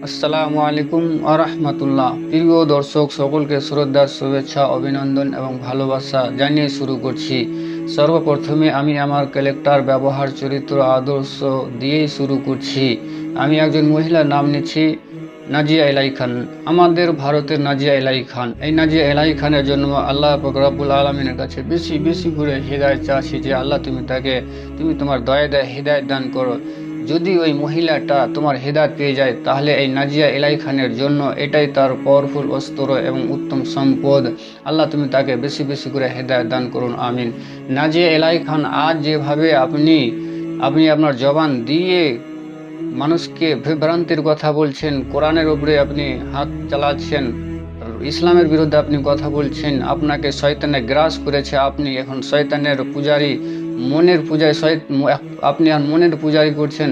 আসসালামু আলাইকুম আরহামতুল্লাহ। প্রিয় দর্শক সকলকে শ্রদ্ধার শুভেচ্ছা, অভিনন্দন এবং ভালোবাসা জানিয়ে শুরু করছি। সর্বপ্রথমে আমি আমার ক্যারেক্টার, ব্যবহার, চরিত্র, আদর্শ দিয়েই শুরু করছি। আমি একজন মহিলার নাম নিচ্ছি নাজিয়া এলাই খান। আমাদের ভারতের নাজিয়া এলাই খান। এই নাজিয়া এলাই খানের জন্য আল্লাহ পাক রব্বুল আলমিনের কাছে বেশি বেশি করে হৃদায়ত চাচ্ছি যে আল্লাহ তুমি তোমার দয়া দেয় হৃদায়ত দান করো। যদি ওই মহিলাটা তোমার হেদায়েত পেয়ে যায় তাহলে এই নাজিয়া এলাই খানের জন্য এটাই তার পাওয়ারফুল অস্ত্র এবং উত্তম সম্পদ। আল্লাহ তুমি তাকে বেশি বেশি করে হেদায়েত দান করুন, আমিন। নাজিয়া এলাই খান, আজ যেভাবে আপনি আপনার জবান দিয়ে মানুষকে বিভ্রান্তির কথা বলছেন, কোরআনের উপরে আপনি হাত চালাচ্ছেন, ইসলামের বিরুদ্ধে আপনি কথা বলছেন, আপনাকে শয়তানে গ্রাস করেছে, আপনি এখন শয়তানের পূজারী, মনের পূজায় আপনি আর মনের পূজারি করছেন।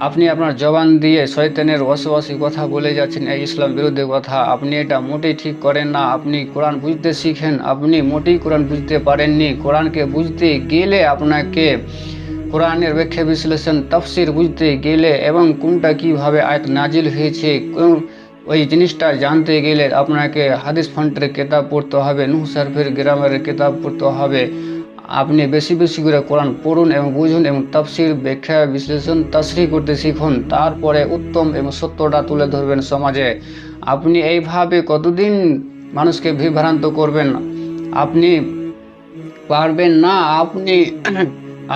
আপনি আপনার জবান দিয়ে শয়তানের ওয়াসওয়াসি কথা বলে যাচ্ছেন, এই ইসলাম বিরুদ্ধে কথা। আপনি এটা মোটেই ঠিক করেন না। আপনি কোরআন বুঝতে শিখেন, আপনি মোটেই কোরআন বুঝতে পারেননি। কোরআনকে বুঝতে গেলে আপনাকে কোরআনের ব্যাখ্যা বিশ্লেষণ তাফসির বুঝতে গেলে এবং কোনটা কিভাবে আয়াত নাজিল হয়েছে ওই জিনিসটা জানতে গেলে আপনাকে হাদিস ফন্টের কিতাব পড়তে হবে, নূহ শরীফের গ্রামারের কিতাব পড়তে হবে। আপনি বেশি বেশি করে কোরআন পড়ুন এবং বুঝুন এবং তাফসির, ব্যাখ্যা, বিশ্লেষণ, তাশরিহ করতে শিখুন। তারপরে উত্তম এবং সত্যটা তুলে ধরবেন সমাজে। আপনি এইভাবে কতদিন মানুষকে বিভ্রান্ত করবেন? আপনি পারবেন না।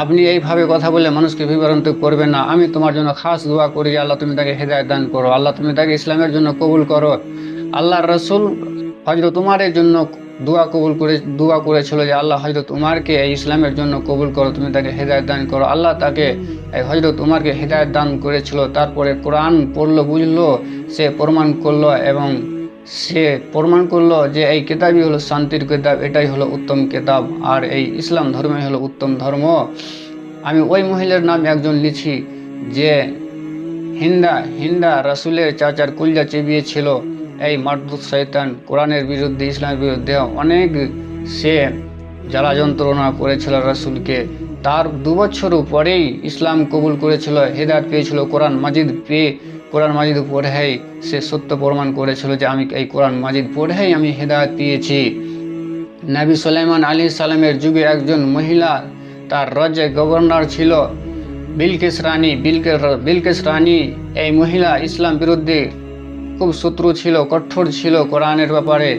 আপনি এইভাবে কথা বলে মানুষকে বিভ্রান্ত করবেন না। আমি তোমার জন্য খাস দোয়া করি, আল্লাহ তুমি তাকে হেদায়েত দান করো, আল্লাহ তুমি তাকে ইসলামের জন্য কবুল করো। আল্লাহর রাসূল হযরত উমারের জন্য দোয়া করেছিল যে আল্লাহ হযরত উমারকে এই ইসলামের জন্য কবুল করো, তুমি তাকে হেদায়েত দান করো। আল্লাহ তাকে হযরত উমারকে হেদায়েত দান করেছিল। তারপরে কোরআন পড়লো, বুঝলো, সে প্রমাণ করলো এবং সে প্রমাণ করলো যে এই কিতাবই হলো শান্তির কিতাব, এটাই হলো উত্তম কিতাব, আর এই ইসলাম ধর্মই হলো উত্তম ধর্ম। আমি ওই মহিলার নাম একজন লিখি যে হিন্দা রাসূলের চাচার কুলজা চেবিয়েছিল। এই মারদুদ শয়তান কোরআনের বিরুদ্ধে, ইসলামের বিরুদ্ধে অনেক সে জ্বালা যন্ত্রণা করেছিল রাসূলকে। তার 2 বছর পরেই ইসলাম কবুল করেছিল, হেদায়েত পেয়েছিল। কোরআন মাজিদ পড়েই সে সত্য প্রমাণ করেছিল যে আমি এই কোরআন মাজিদ পড়েই আমি হেদায়েত পেয়েছি। নবী সুলাইমান আলাইহিস সালামের যুগে একজন মহিলা, তার রাজ্যে গভর্নর ছিল বিলকিস রানী। এই মহিলা ইসলাম বিরুদ্ধে খুব শত্রু ছিল, কঠোর ছিল কোরআনের ব্যাপারে।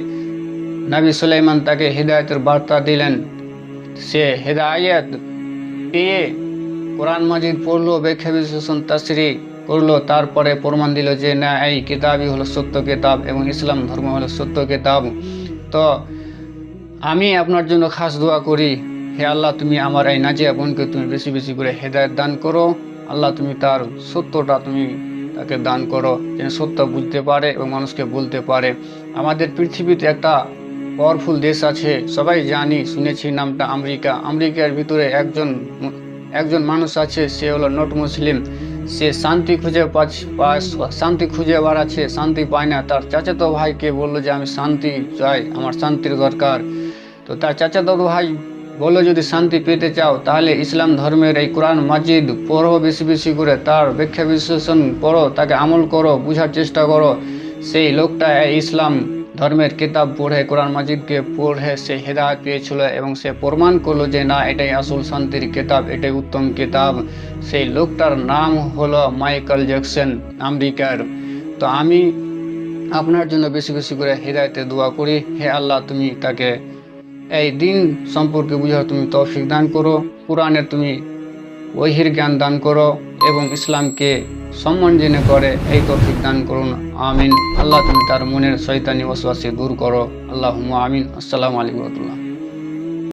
নবী সুলাইমান তাকে হেদায়েতের বার্তা দিলেন। সে হেদায়েত পেয়ে কোরআন মাজিদ পড়লো, ব্যাখ্যা বিশ্লেষণ তাফসীর করলো, তারপরে প্রমাণ দিল যে না, এই কিতাবই হলো সত্য কিতাব এবং ইসলাম ধর্ম হলো সত্য কিতাব। তো আমি আপনার জন্য খাস দোয়া করি, হে আল্লাহ তুমি আমার এই নাজিয়া বোনকে তুমি বেশি বেশি করে হেদায়েত দান করো। আল্লাহ তুমি তার সত্যটা তুমি তাকে দান করো, যেন সত্য বুঝতে পারে এবং মানুষকে বলতে পারে। আমাদের পৃথিবীতে একটা পাওয়ারফুল দেশ আছে, সবাই জানি শুনেছি নামটা, আমেরিকা। আমেরিকার ভিতরে একজন মানুষ আছে, সে হলো নট মুসলিম। সে শান্তি খুঁজে বেড়াচ্ছে, শান্তি পায় না। তার চাচাতো ভাইকে বললো যে আমি শান্তি চাই, আমার শান্তির দরকার। তো তার চাচাতো ভাই বললো যদি শান্তি পেতে চাও তাহলে ইসলাম ধর্মের এই কোরআন মাজিদ পড়ো, বেশি বেশি করে তার ব্যাখ্যা বিশ্লেষণ পড়ো, তাকে আমল করো, বুঝার চেষ্টা করো। সেই লোকটা এই ইসলাম ধর্মের কিতাব পড়ে, কোরআন মাজিদকে পড়ে সে হেদায়েত পেয়েছিল এবং সে প্রমাণ করলো যে না, এটাই আসল শান্তির কিতাব, এটাই উত্তম কিতাব। সেই লোকটার নাম হলো মাইকেল জ্যাকসন, আমেরিকার। তো আমি আপনার জন্য বেশি বেশি করে হেদায়েতের দোয়া করি, হে আল্লাহ তুমি তাকে এই দিন সম্পর্কে বুঝার তুমি তৌফিক দান করো, কোরআনের তুমি ওহির জ্ঞান দান করো এবং ইসলামকে সম্মান জেনে করে এই তৌফিক দান করুন, আমিন। আল্লাহ তুমি তার মনের শয়তানি ওয়াসওয়াসা দূর করো, আল্লাহুম্মা আমিন। আসসালামু আলাইকুম ওয়া রাহমাতুল্লাহ।